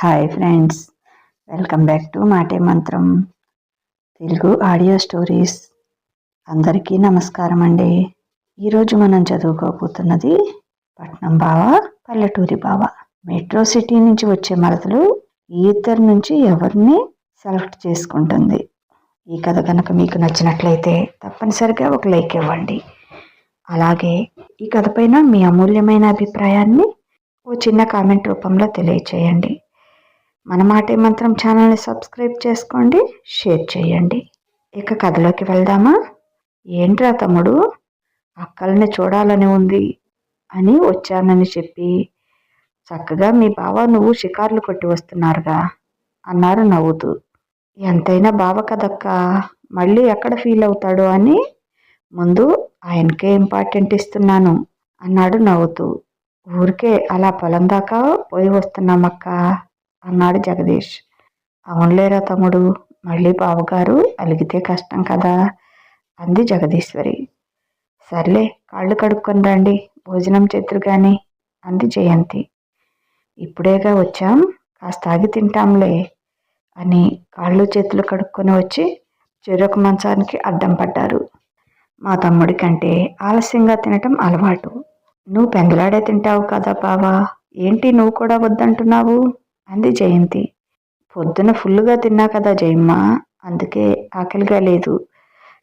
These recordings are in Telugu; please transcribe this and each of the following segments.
Hi friends, welcome back to మాటే మంత్రం తెలుగు ఆడియో స్టోరీస్. అందరికీ నమస్కారం అండి. ఈరోజు మనం చదువుకోబోతున్నది పట్నం బావ పల్లెటూరి బావ. మెట్రో సిటీ నుంచి వచ్చే మరదలు ఈ ఇద్దరి నుంచి ఎవరిని సెలెక్ట్ చేసుకుంటుంది. ఈ కథ కనుక మీకు నచ్చినట్లయితే తప్పనిసరిగా ఒక లైక్ ఇవ్వండి. అలాగే ఈ కథ పైన మీ అమూల్యమైన అభిప్రాయాన్ని ఓ చిన్న కామెంట్ రూపంలో తెలియచేయండి. మన మాటే మంత్రం ఛానల్ని సబ్స్క్రైబ్ చేసుకోండి, షేర్ చేయండి. ఇక కథలోకి వెళ్దామా? ఏంట్రా తమ్ముడు, అక్కల్ని చూడాలని ఉంది అని వచ్చానని చెప్పి చక్కగా మీ బావ నువ్వు షికార్లు కొట్టి వస్తున్నారుగా అన్నారు నవ్వుతూ. ఎంతైనా బావ కదక్క, మళ్ళీ ఎక్కడ ఫీల్ అవుతాడు అని ముందు ఆయనకే ఇంపార్టెంట్ ఇస్తున్నాను అన్నాడు నవ్వుతూ. ఊరికే అలా పొలం దాకా పోయి వస్తున్నామక్క అన్నాడు జగదీష్. అవునులేరా తమ్ముడు, మళ్ళీ బావగారు అలిగితే కష్టం కదా అంది జగదీశ్వరి. సర్లే, కాళ్ళు కడుక్కొని రండి, భోజనం చేతురు గాని అంది జయంతి. ఇప్పుడేగా వచ్చాం, కాస్త ఆగి తింటాంలే అని కాళ్ళు చేతులు కడుక్కొని వచ్చి చెరొక మంచానికి అడ్డం పడ్డారు. మా తమ్ముడి కంటే ఆలస్యంగా తినటం అలవాటు. నువ్వు పెందలాడే తింటావు కదా బావా, ఏంటి నువ్వు కూడా వద్దంటున్నావు అంది జయంతి. పొద్దున ఫుల్లుగా తిన్నా కదా జయమ్మ, అందుకే ఆకలిగా లేదు,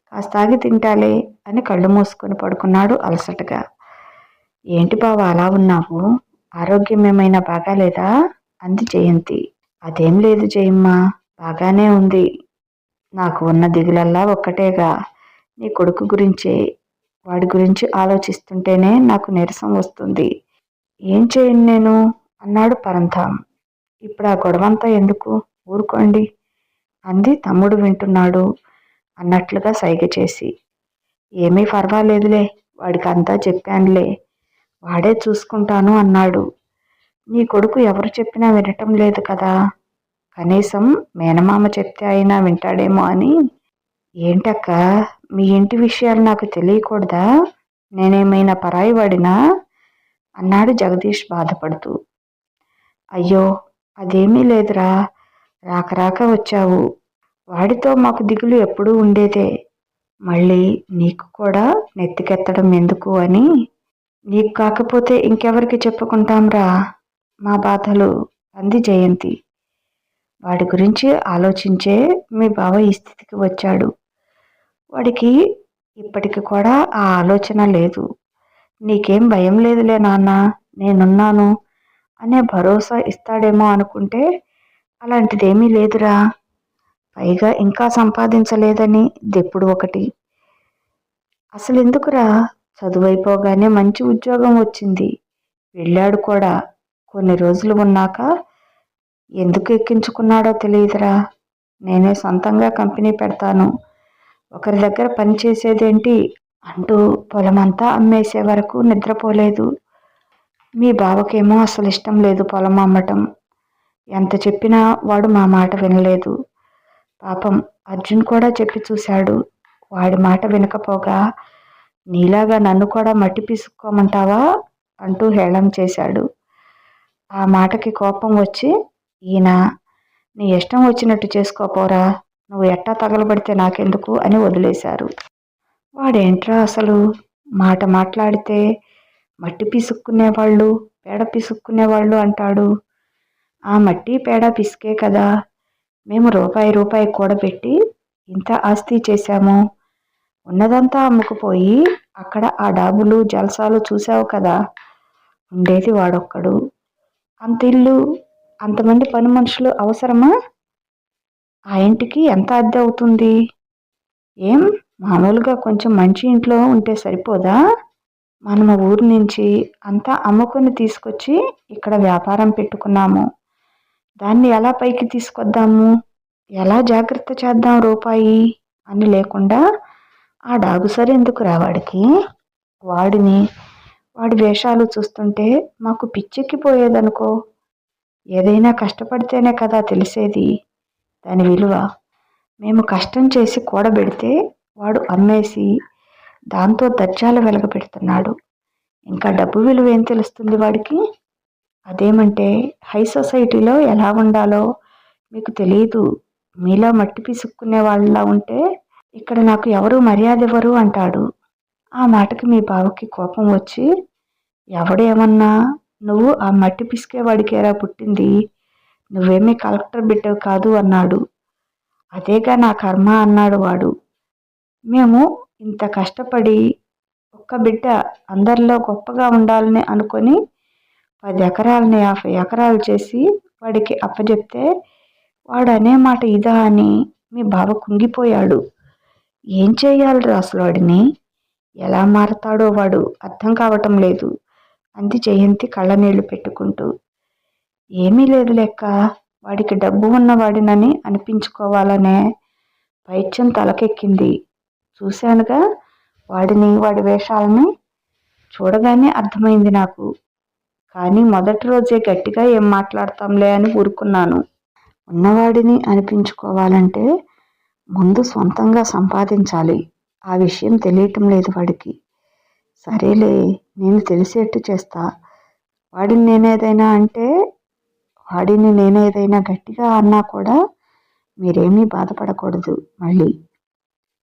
కాస్త ఆగి తింటాలే అని కళ్ళు మూసుకొని పడుకున్నాడు అలసటగా. ఏంటి బావ అలా ఉన్నావు, ఆరోగ్యం ఏమైనా బాగాలేదా అంది జయంతి. అదేం లేదు జయమ్మ, బాగానే ఉంది. నాకు ఉన్న దిగులల్లా ఒక్కటేగా, నీ కొడుకు గురించే. వాడి గురించి ఆలోచిస్తుంటేనే నాకు నీరసం వస్తుంది. ఏం చేయను నేను అన్నాడు పరంధాం. ఇప్పుడు ఆ గొడవంతా ఎందుకు, ఊరుకోండి అంది తమ్ముడు వింటున్నాడు అన్నట్లుగా సైగ చేసి. ఏమీ పర్వాలేదులే, వాడికి అంతా చెప్పానులే, వాడే చూసుకుంటాను అన్నాడు. నీ కొడుకు ఎవరు చెప్పినా వినటం లేదు కదా, కనీసం మేనమామ చెప్తే అయినా వింటాడేమో అని. ఏంటక్క, మీ ఇంటి విషయాలు నాకు తెలియకూడదా, నేనేమైనా పరాయి వాడినా అన్నాడు జగదీష్ బాధపడుతూ. అయ్యో అదేమీ లేదురా, రాక రాక వచ్చావు, వాడితో మాకు దిగులు ఎప్పుడూ ఉండేదే, మళ్ళీ నీకు కూడా నెత్తికెత్తడం ఎందుకు అని. నీకు కాకపోతే ఇంకెవరికి చెప్పుకుంటాంరా మా బాధలు అంది జయంతి. వాడి గురించి ఆలోచించే మీ బావ ఈ స్థితికి వచ్చాడు. వాడికి ఇప్పటికి కూడా ఆ ఆలోచన లేదు. నీకేం భయం లేదులే నాన్న, నేనున్నాను అనే భరోసా ఇస్తాడేమో అనుకుంటే అలాంటిదేమీ లేదురా. పైగా ఇంకా సంపాదించలేదని దెప్పుడు ఒకటి. అసలు ఎందుకురా, చదువైపోగానే మంచి ఉద్యోగం వచ్చింది, వెళ్ళాడు కూడా. కొన్ని రోజులు ఉన్నాక ఎందుకు ఎక్కించుకున్నాడో తెలియదురా. నేనే సొంతంగా కంపెనీ పెడతాను, ఒకరి దగ్గర పని చేసేదేంటి అంటూ పొలమంతా అమ్మేసే వరకు నిద్రపోలేదు. మీ బావకేమో అసలు ఇష్టం లేదు పొలం అమ్మటం. ఎంత చెప్పినా వాడు మా మాట వినలేదు. పాపం అర్జున్ కూడా చెప్పి చూశాడు, వాడి మాట వినకపోగా నీలాగా నన్ను కూడా మట్టి పిసుక్కోమంటావా అంటూ హేళన చేశాడు. ఆ మాటకి కోపం వచ్చి ఈయన, నీ ఇష్టం వచ్చినట్టు చేసుకోపోరా, నువ్వు ఎట్టా తగలబడితే నాకెందుకు అని వదిలేశారు. వాడేంట్రా అసలు, మాట మాట్లాడితే మట్టి పిసుక్కునేవాళ్ళు పేడ పిసుక్కునేవాళ్ళు అంటాడు. ఆ మట్టి పేడ పిసికే కదా మేము రూపాయి రూపాయి కూడబెట్టి ఇంత ఆస్తి చేశాము. ఉన్నదంతా అమ్ముకుపోయి అక్కడ ఆ డాబులు జలసాలు చూసావు కదా. ఉండేది వాడొక్కడు, అంత ఇల్లు, అంతమంది పని మనుషులు అవసరమా? ఆ ఇంటికి ఎంత అద్దె అవుతుంది? ఏం మామూలుగా కొంచెం మంచి ఇంట్లో ఉంటే సరిపోదా? మనము ఊరు నుంచి అంతా అమ్ముకొని తీసుకొచ్చి ఇక్కడ వ్యాపారం పెట్టుకున్నాము. దాన్ని ఎలా పైకి తీసుకొద్దాము, ఎలా జాగ్రత్త చేద్దాం రూపాయి అని లేకుండా ఆ డాగు సరి ఎందుకు రావాడికి? వాడి వేషాలు చూస్తుంటే మాకు పిచ్చెక్కిపోయేదనుకో. ఏదైనా కష్టపడితేనే కదా తెలిసేది దాని విలువ. మేము కష్టం చేసి కూడబెడితే వాడు అమ్మేసి దాంతో దర్జాలు వెలగబెడుతున్నాడు. ఇంకా డబ్బు విలువ ఏం తెలుస్తుంది వాడికి అదేమంటే హై సొసైటీలో ఎలా ఉండాలో మీకు తెలియదు. మీలో మట్టి పిసుక్కునే వాళ్ళలా ఉంటే ఇక్కడ నాకు ఎవరు మర్యాద ఇవ్వరు అంటాడు. ఆ మాటకి మీ బావకి కోపం వచ్చి, ఎవడేమన్నా నువ్వు ఆ మట్టి పిసికేవాడికేరా పుట్టింది, నువ్వేమీ కలెక్టర్ బిడ్డవు కాదు అన్నాడు. అదేగా నా కర్మ అన్నాడు వాడు. మేము ఇంత కష్టపడి ఒక్క బిడ్డ అందరిలో గొప్పగా ఉండాలని అనుకొని 10 ఎకరాలని 50 ఎకరాలు చేసి వాడికి అప్పచెప్తే వాడు అనే మాట ఇదా అని మీ బావ కుంగిపోయాడు. ఏం చేయాలిరా అసలు వాడిని? ఎలా మారతాడో వాడు అర్థం కావటం లేదు అంది జయంతి కళ్ళనీళ్లు పెట్టుకుంటూ. ఏమీ లేదు లెక్క, వాడికి డబ్బు ఉన్నవాడినని అనిపించుకోవాలనే పైత్యం తలకెక్కింది. చూశానుగా వాడిని, వాడి వేషాలని చూడగానే అర్థమైంది నాకు. కానీ మొదటి రోజే గట్టిగా ఏం మాట్లాడతాంలే అని ఊరుకున్నాను. ఉన్నవాడిని అనిపించుకోవాలంటే ముందు సొంతంగా సంపాదించాలి. ఆ విషయం తెలియటం లేదు వాడికి. సరేలే, నేను తెలిసేట్టు చేస్తా. వాడిని నేనేదైనా గట్టిగా అన్నా కూడా మీరేమీ బాధపడకూడదు. మళ్ళీ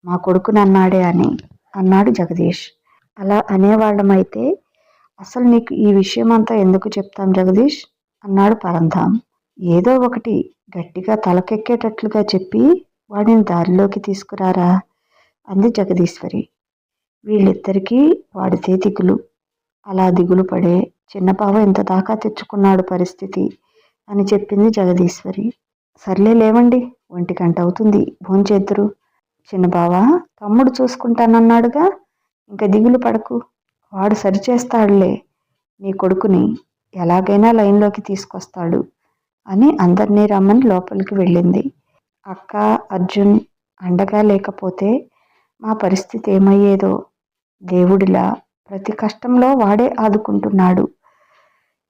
మా కొడుకుని అన్నాడే అని అన్నాడు జగదీష్. అలా అనేవాళ్ళమైతే అసలు నీకు ఈ విషయమంతా ఎందుకు చెప్తాం జగదీష్ అన్నాడు పరంధాం. ఏదో ఒకటి గట్టిగా తలకెక్కేటట్లుగా చెప్పి వాడిని దారిలోకి తీసుకురారా అంది జగదీశ్వరి. వీళ్ళిద్దరికీ వాడితే దిగులు. అలా దిగులు పడే చిన్నబావ ఇంత దాకా తెచ్చుకున్నాడు పరిస్థితి అని చెప్పింది జగదీశ్వరి. సర్లే లేవండి, 1 గంట అవుతుంది, భోంచేద్దురు. చిన్నబావ తమ్ముడు చూసుకుంటానన్నాడుగా, ఇంక దిగులు పడకు, వాడు సరిచేస్తాడులే. నీ కొడుకుని ఎలాగైనా లైన్లోకి తీసుకొస్తాడు అని అందరినీ రమ్మని లోపలికి వెళ్ళింది. అక్క, అర్జున్ అండగా లేకపోతే మా పరిస్థితి ఏమయ్యేదో. దేవుడిలా ప్రతి కష్టంలో వాడే ఆదుకుంటున్నాడు.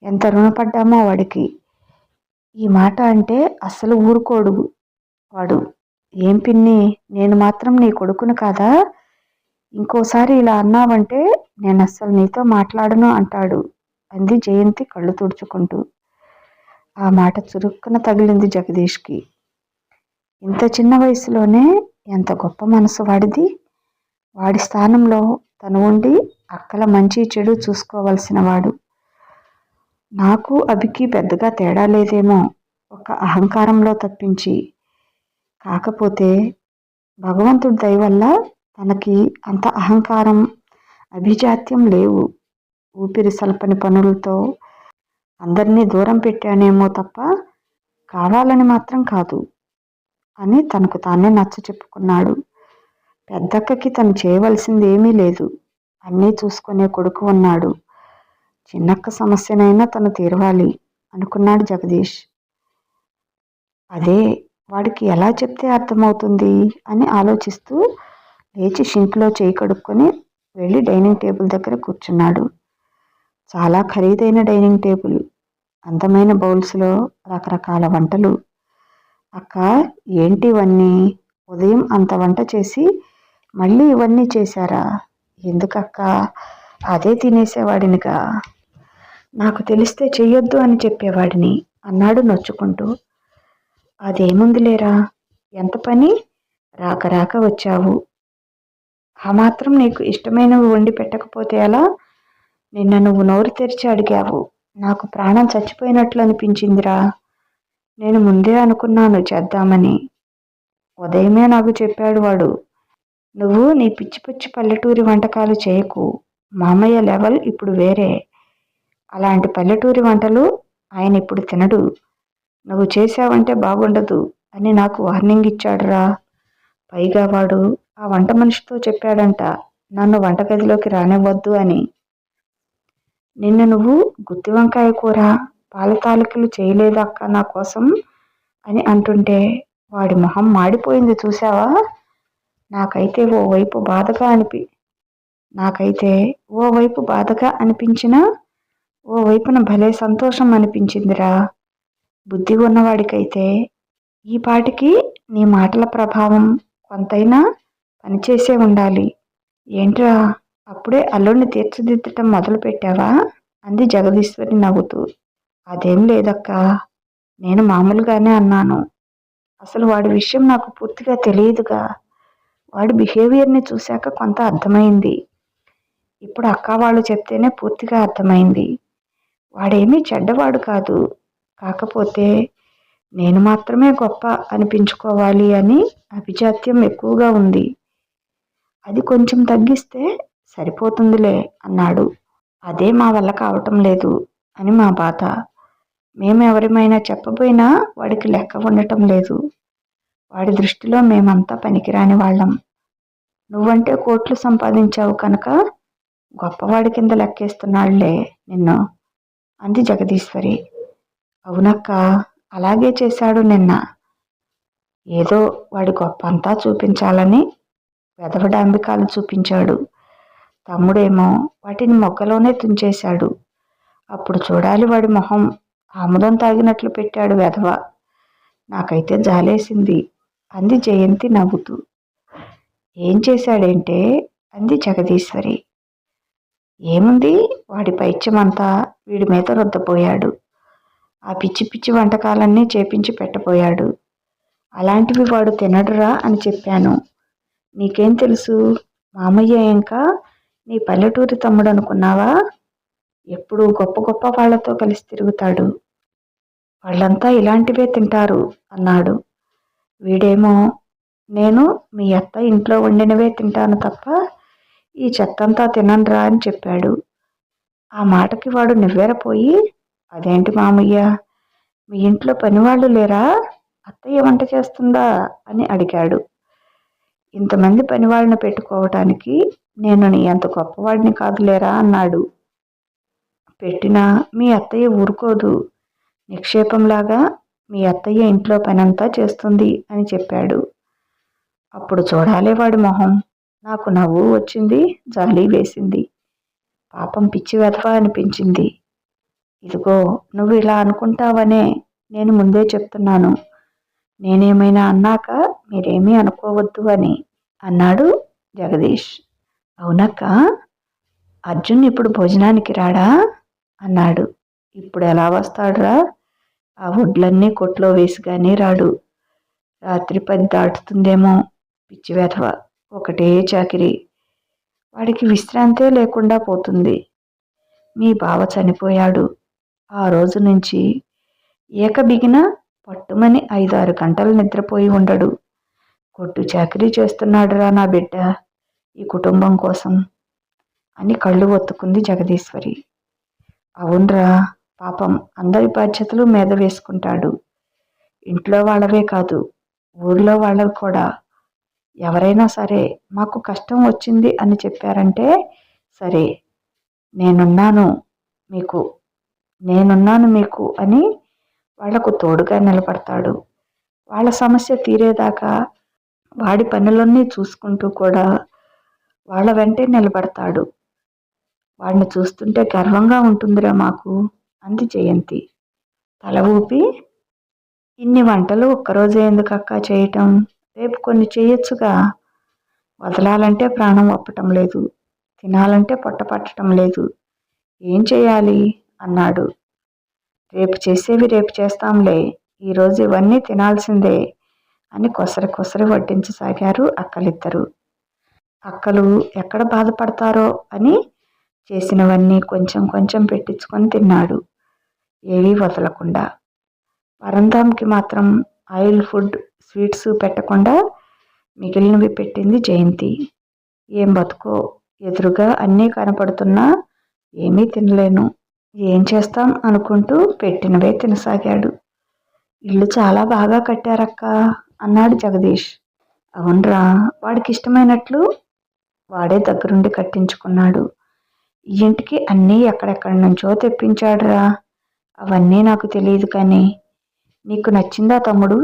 ఎంత రుణపడ్డామో వాడికి. ఈ మాట అంటే అస్సలు ఊరుకోడు వాడు. ఏం పిన్ని, నేను మాత్రం నీ కొడుకును కాదా? ఇంకోసారి ఇలా అన్నావంటే నేను అస్సలు నీతో మాట్లాడను అంటాడు అంది జయంతి కళ్ళు తుడుచుకుంటూ. ఆ మాట చురుక్కున తగిలింది జగదీష్కి. ఇంత చిన్న వయసులోనే ఎంత గొప్ప మనసు వాడిది. వాడి స్థానంలో తను ఉండి అక్కల మంచి చెడు చూసుకోవలసిన వాడు. నాకు అభికి పెద్దగా తేడా లేదేమో, ఒక అహంకారంలో తప్పించి. కాకపోతే భగవంతుడి దయ వల్ల తనకి అంత అహంకారం, అభిజాత్యం లేవు. ఊపిరి సల్పని పనులతో అందరినీ దూరం పెట్టానేమో తప్ప కావాలని మాత్రం కాదు అని తనకు తానే నచ్చ చెప్పుకున్నాడు. పెద్దక్కకి తను చేయవలసింది ఏమీ లేదు. అన్నీ చూసుకునే కొడుకు ఉన్నాడు. చిన్నక్క సమస్యనైనా తను తీరవాలి అనుకున్నాడు జగదీష్. అదే వాడికి ఎలా చెప్తే అర్థమవుతుంది అని ఆలోచిస్తూ లేచి షింక్లో చేయి కడుక్కొని వెళ్ళి డైనింగ్ టేబుల్ దగ్గర కూర్చున్నాడు. చాలా ఖరీదైన డైనింగ్ టేబుల్, అందమైన బౌల్స్లో రకరకాల వంటలు. అక్క, ఏంటి ఇవన్నీ? ఉదయం అంత వంట చేసి మళ్ళీ ఇవన్నీ చేశారా? ఎందుకక్క? అదే తినేసేవాడినిగా. నాకు తెలిస్తే చెయ్యొద్దు అని చెప్పేవాడిని అన్నాడు నొచ్చుకుంటూ. అదేముందిలేరా, ఎంత పని, రాక రాక వచ్చావు. ఆ మాత్రం నీకు ఇష్టమైనవి వండి పెట్టకపోతే ఎలా? నిన్న నువ్వు నోరు తెరిచి అడిగావు. నాకు ప్రాణం చచ్చిపోయినట్లు అనిపించిందిరా. నేను ముందే అనుకున్నాను చేద్దామని. ఉదయమే నాకు చెప్పాడు వాడు. నువ్వు నీ పిచ్చి పిచ్చి పల్లెటూరి వంటకాలు చేయకు. మామయ్య లెవెల్ ఇప్పుడు వేరే. అలాంటి పల్లెటూరి వంటలు ఆయన ఇప్పుడు తినడు. నువ్వు చేసావంటే బాగుండదు అని నాకు వార్నింగ్ ఇచ్చాడురా. పైగా వాడు ఆ వంట మనిషితో చెప్పాడంట నన్ను వంటగదిలోకి రానివ్వద్దు అని. నిన్న నువ్వు గుత్తి వంకాయ కూర, పాల తాలికలు చేయలేదక్క నా కోసం అని అంటుంటే వాడి మొహం మాడిపోయింది చూసావా? నాకైతే ఓవైపు బాధగా అనిపించినా ఓవైపున భలే సంతోషం అనిపించిందిరా. బుద్ధి ఉన్నవాడికైతే ఈ పాటికి నీ మాటల ప్రభావం కొంతైనా పనిచేసే ఉండాలి. ఏంట్రా, అప్పుడే అల్లుడిని తీర్చిదిద్దటం మొదలు పెట్టావా అంది జగదీశ్వరి నవ్వుతూ. అదేం లేదక్కా, నేను మామూలుగానే అన్నాను. అసలు వాడి విషయం నాకు పూర్తిగా తెలియదుగా. వాడి బిహేవియర్ని చూశాక కొంత అర్థమైంది. ఇప్పుడు అక్క వాళ్ళు చెప్తేనే పూర్తిగా అర్థమైంది. వాడేమీ చెడ్డవాడు కాదు. కాకపోతే నేను మాత్రమే గొప్ప అనిపించుకోవాలి అని అభిజాత్యం ఎక్కువగా ఉంది. అది కొంచెం తగ్గిస్తే సరిపోతుందిలే అన్నాడు. అదే మా వల్ల కావటం లేదు అని మా బాధ. మేమెవరిమైనా చెప్పబోయినా వాడికి లెక్క ఉండటం లేదు. వాడి దృష్టిలో మేమంతా పనికిరాని వాళ్ళం. నువ్వంటే కోట్లు సంపాదించావు కనుక గొప్పవాడి కింద లెక్కేస్తున్నాళ్లే నిన్ను అంది జగదీశ్వరి. అవునక్క, అలాగే చేశాడు నిన్న. ఏదో వాడి గొప్ప అంతా చూపించాలని వెధవడాంబికాలు చూపించాడు. తమ్ముడేమో వాటిని మొగ్గలోనే తుంచేశాడు. అప్పుడు చూడాలి వాడి మొహం. ఆముదం తాగినట్లు పెట్టాడు వెధవ. నాకైతే జాలేసింది అంది జయంతి నవ్వుతూ. ఏం చేశాడేంటే అంది జగదీశ్వరి. ఏముంది, వాడి పైత్యమంతా వీడి మీద రుద్దపోయాడు. ఆ పిచ్చి పిచ్చి వంటకాలన్నీ చేపించి పెట్టబోయాడు. అలాంటివి వాడు తినడురా అని చెప్పాను. నీకేం తెలుసు, మామయ్య ఇంకా నీ పల్లెటూరి తమ్ముడు అనుకున్నావా? ఎప్పుడూ గొప్ప గొప్ప వాళ్లతో కలిసి తిరుగుతాడు. వాళ్ళంతా ఇలాంటివే తింటారు అన్నాడు. వీడేమో నేను మీ అత్త ఇంట్లో వండినవే తింటాను తప్ప ఈ చెత్తంతా తిననురా అని చెప్పాడు. ఆ మాటకి వాడు నివ్వెరపోయి, అదేంటి మామయ్య, మీ ఇంట్లో పనివాళ్ళు లేరా? అత్తయ్య వంట చేస్తుందా అని అడిగాడు. ఇంతమంది పనివాళ్ళని పెట్టుకోవటానికి నేను నీ అంత గొప్పవాడిని కాదులేరా అన్నాడు. పెట్టినా మీ అత్తయ్య ఊరుకోదు. నిక్షేపంలాగా మీ అత్తయ్య ఇంట్లో పనంతా చేస్తుంది అని చెప్పాడు. అప్పుడు చూడాలే వాడి మొహం. నాకు నవ్వు వచ్చింది, జాలి వేసింది. పాపం పిచ్చి వెధవ అనిపించింది. ఇదిగో నువ్వు ఇలా అనుకుంటావనే నేను ముందే చెప్తున్నాను. నేనేమైనా అన్నాక మీరేమీ అనుకోవద్దు అని అన్నాడు జగదీష్. అవునక్క, అర్జున్ ఇప్పుడు భోజనానికి రాడా అన్నాడు. ఇప్పుడు ఎలా వస్తాడురా? ఆ వడ్లన్నీ కొట్లో వేసి కానీ రాడు. రాత్రి 10 దాటుతుందేమో. పిచ్చి వెధవ, ఒకటే చాకిరి. వాడికి విశ్రాంతే లేకుండా పోతుంది. మీ బావ చనిపోయాడు. ఆ రోజు నుంచి ఏకబిగిన పట్టుమని 5-6 గంటలు నిద్రపోయి ఉండడు. కొట్టు చాకరీ చేస్తున్నాడురా నా బిడ్డ ఈ కుటుంబం కోసం అని కళ్ళు ఒత్తుకుంది జగదీశ్వరి. అవునరా, పాపం అందరి బాధ్యతలు మీద వేసుకుంటాడు. ఇంట్లో వాళ్ళవే కాదు, ఊర్లో వాళ్ళవి కూడా. ఎవరైనా సరే మాకు కష్టం వచ్చింది అని చెప్పారంటే సరే, నేనున్నాను మీకు అని వాళ్లకు తోడుగా నిలబడతాడు. వాళ్ళ సమస్య తీరేదాకా వాడి పనులన్నీ చూసుకుంటూ కూడా వాళ్ళ వెంటే నిలబడతాడు. వాడిని చూస్తుంటే గర్వంగా ఉంటుందిరా మాకు అంది జయంతి తల ఊపి. ఇన్ని వంటలు ఒక్కరోజే ఎందుకక్క చేయటం? రేపు కొన్ని చేయొచ్చుగా. వదలాలంటే ప్రాణం ఒప్పటం లేదు, తినాలంటే పొట్ట పట్టడం లేదు. ఏం చేయాలి అన్నాడు. రేపు చేసేవి రేపు చేస్తాంలే, ఈరోజు ఇవన్నీ తినాల్సిందే అని కొసరి కొసరి వడ్డించసాగారు అక్కలిద్దరూ. అక్కలు ఎక్కడ బాధపడతారో అని చేసినవన్నీ కొంచెం కొంచెం పెట్టించుకొని తిన్నాడు, ఏవీ వదలకుండా. పరంధాంకి మాత్రం ఆయిల్ ఫుడ్, స్వీట్స్ పెట్టకుండా మిగిలినవి పెట్టింది జయంతి. ఏం బతుకో, ఎదురుగా అన్నీ కనపడుతున్నా ఏమీ తినలేను, ఏం చేస్తాం అనుకుంటూ పెట్టినవే తినసాగాడు. ఇల్లు చాలా బాగా కట్టారక్క అన్నాడు జగదీష్. అవునరా, వాడికి ఇష్టమైనట్లు వాడే దగ్గరుండి కట్టించుకున్నాడు. ఈ ఇంటికి అన్నీ ఎక్కడెక్కడి నుంచో తెప్పించాడురా. అవన్నీ నాకు తెలియదు కానీ నీకు నచ్చిందా తమ్ముడు?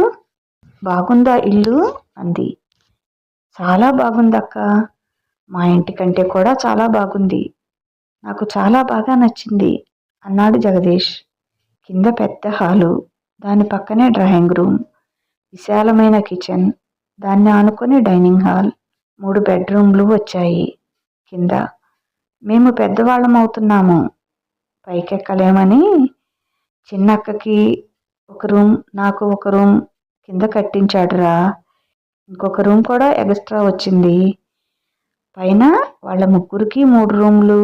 బాగుందా ఇల్లు అంది. చాలా బాగుందక్క, మా ఇంటి కంటే కూడా చాలా బాగుంది. నాకు చాలా బాగా నచ్చింది అన్నాడు జగదీష్. కింద పెద్ద హాలు, దాని పక్కనే డ్రాయింగ్ రూమ్, విశాలమైన కిచెన్, దాన్ని ఆనుకొని డైనింగ్ హాల్, 3 బెడ్రూమ్లు వచ్చాయి. కింద మేము పెద్దవాళ్ళం అవుతున్నాము, పైకెక్కలేమని చిన్నక్కకి ఒక రూమ్, నాకు ఒక రూమ్ కింద కట్టించాడురా. ఇంకొక రూమ్ కూడా ఎక్స్ట్రా వచ్చింది. పైన వాళ్ళ ముగ్గురికి 3 రూమ్లు,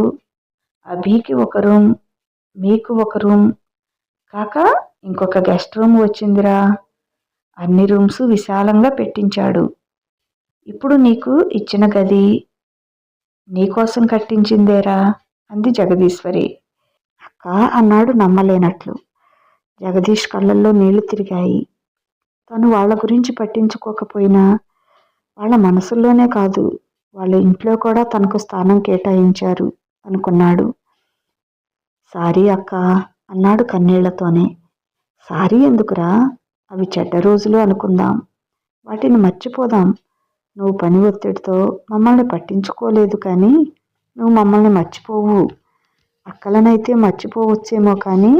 అభికి ఒక రూమ్, మీకు ఒక రూమ్ కాక ఇంకొక గెస్ట్ రూమ్ వచ్చిందిరా. అన్ని రూమ్స్ విశాలంగా పెట్టించాడు. ఇప్పుడు నీకు ఇచ్చిన గది నీకోసం కట్టించిందేరా అంది జగదీశ్వరి. అక్క అన్నాడు నమ్మలేనట్లు. జగదీష్ కళ్ళల్లో నీళ్లు తిరిగాయి. తను వాళ్ళ గురించి పట్టించుకోకపోయినా వాళ్ళ మనసుల్లోనే కాదు, వాళ్ళ ఇంట్లో కూడా తనకు స్థానం కేటాయించారు అనుకున్నాడు. సారీ అక్క అన్నాడు కన్నీళ్లతోనే. సారీ ఎందుకురా? అవి చెడ్డ రోజులు అనుకుందాం, వాటిని మర్చిపోదాం. నువ్వు పని ఒత్తిడితో మమ్మల్ని పట్టించుకోలేదు, కానీ నువ్వు మమ్మల్ని మర్చిపోవు. అక్కలనైతే మర్చిపోవచ్చేమో, కానీ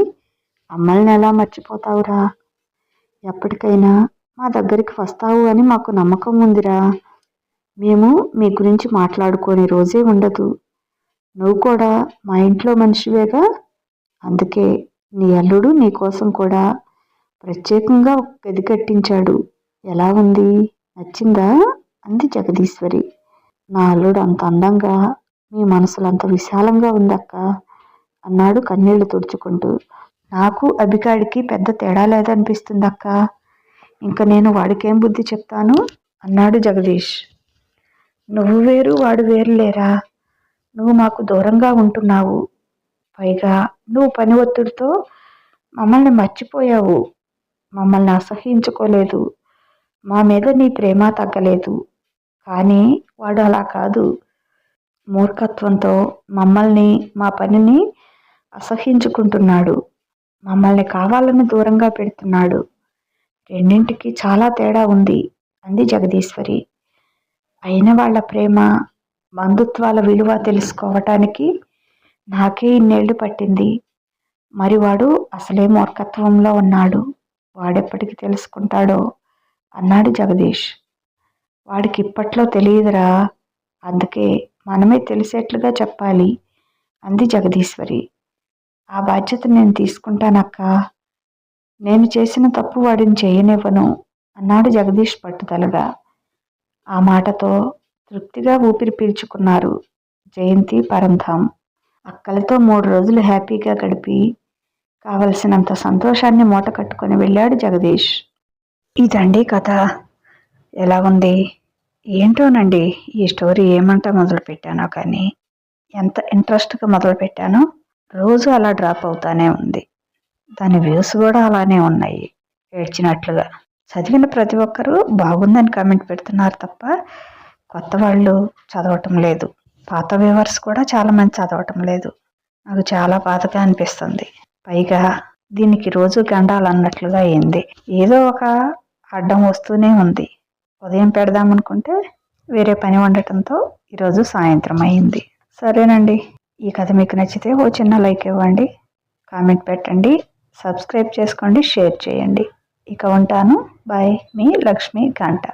అమ్మల్ని ఎలా మర్చిపోతావురా? ఎప్పటికైనా మా దగ్గరికి వస్తావు అని మాకు నమ్మకం ఉందిరా. మేము మీ గురించి మాట్లాడుకోని రోజే ఉండదు. నువ్వు కూడా మా ఇంట్లో మనిషివేగా. అందుకే నీ అల్లుడు నీకోసం కూడా ప్రత్యేకంగా ఒక గది కట్టించాడు. ఎలా ఉంది? నచ్చిందా అంది జగదీశ్వరి. నా అల్లుడు అంత అందంగా, మీ మనసులు అంత విశాలంగా ఉందక్క అన్నాడు కన్నీళ్లు తుడుచుకుంటూ. నాకు అభికాడికి పెద్ద తేడా లేదనిపిస్తుందక్క. ఇంక నేను వాడికేం బుద్ధి చెప్తాను అన్నాడు జగదీష్. నువ్వు వేరు వాడు వేరు లేరా. నువ్వు మాకు దూరంగా ఉంటున్నావు. పైగా నువ్వు పని ఒత్తిడితో మమ్మల్ని మర్చిపోయావు. మమ్మల్ని అసహ్యించుకోలేదు. మా మీద నీ ప్రేమ తగ్గలేదు. కానీ వాడు అలా కాదు. మూర్ఖత్వంతో మమ్మల్ని, మా పనిని అసహ్యించుకుంటున్నాడు. మమ్మల్ని కావాలని దూరంగా పెడుతున్నాడు. రెండింటికి చాలా తేడా ఉంది అంది జగదీశ్వరి. అయిన వాళ్ళ ప్రేమ, బంధుత్వాల విలువ తెలుసుకోవటానికి నాకే ఇన్నేళ్లు పట్టింది. మరి వాడు అసలే మూర్ఖత్వంలో ఉన్నాడు. వాడెప్పటికి తెలుసుకుంటాడో అన్నాడు జగదీష్. వాడికి ఇప్పట్లో తెలియదురా. అందుకే మనమే తెలిసేట్లుగా చెప్పాలి అంది జగదీశ్వరి. ఆ బాధ్యత నేను తీసుకుంటానక్క. నేను చేసిన తప్పు వాడిని చేయనివ్వను అన్నాడు జగదీష్ పట్టుదలగా. ఆ మాటతో తృప్తిగా ఊపిరి పీల్చుకున్నారు జయంతి, పరంధామ్. అక్కలతో 3 రోజులు హ్యాపీగా గడిపి కావలసినంత సంతోషాన్ని మూట కట్టుకొని వెళ్ళాడు జగదీష్. ఇదండి కథ. ఎలా ఉంది? ఏంటోనండి, ఈ స్టోరీ ఏమంటా మొదలు పెట్టానో కానీ ఎంత ఇంట్రెస్ట్గా మొదలు పెట్టానో రోజు అలా డ్రాప్ అవుతానే ఉంది. దాని వ్యూస్ కూడా అలానే ఉన్నాయి, ఏడ్చినట్లుగా. చదివిన ప్రతి ఒక్కరూ బాగుందని కామెంట్ పెడుతున్నారు తప్ప కొత్త వాళ్ళు చదవటం లేదు. పాత వ్యూవర్స్ కూడా చాలామంది చదవటం లేదు. నాకు చాలా బాధగా అనిపిస్తుంది. పైగా దీనికి రోజు గండాలన్నట్లుగా అయింది. ఏదో ఒక అడ్డం వస్తూనే ఉంది. ఉదయం పెడదామనుకుంటే వేరే పని ఉండటంతో ఈరోజు సాయంత్రం అయింది. సరేనండి, ఈ కథ మీకు నచ్చితే ఓ చిన్న లైక్ ఇవ్వండి, కామెంట్ పెట్టండి, సబ్స్క్రైబ్ చేసుకోండి, షేర్ చేయండి. ఇక ఉంటాను. బాయ్. మీ లక్ష్మీ కాంట.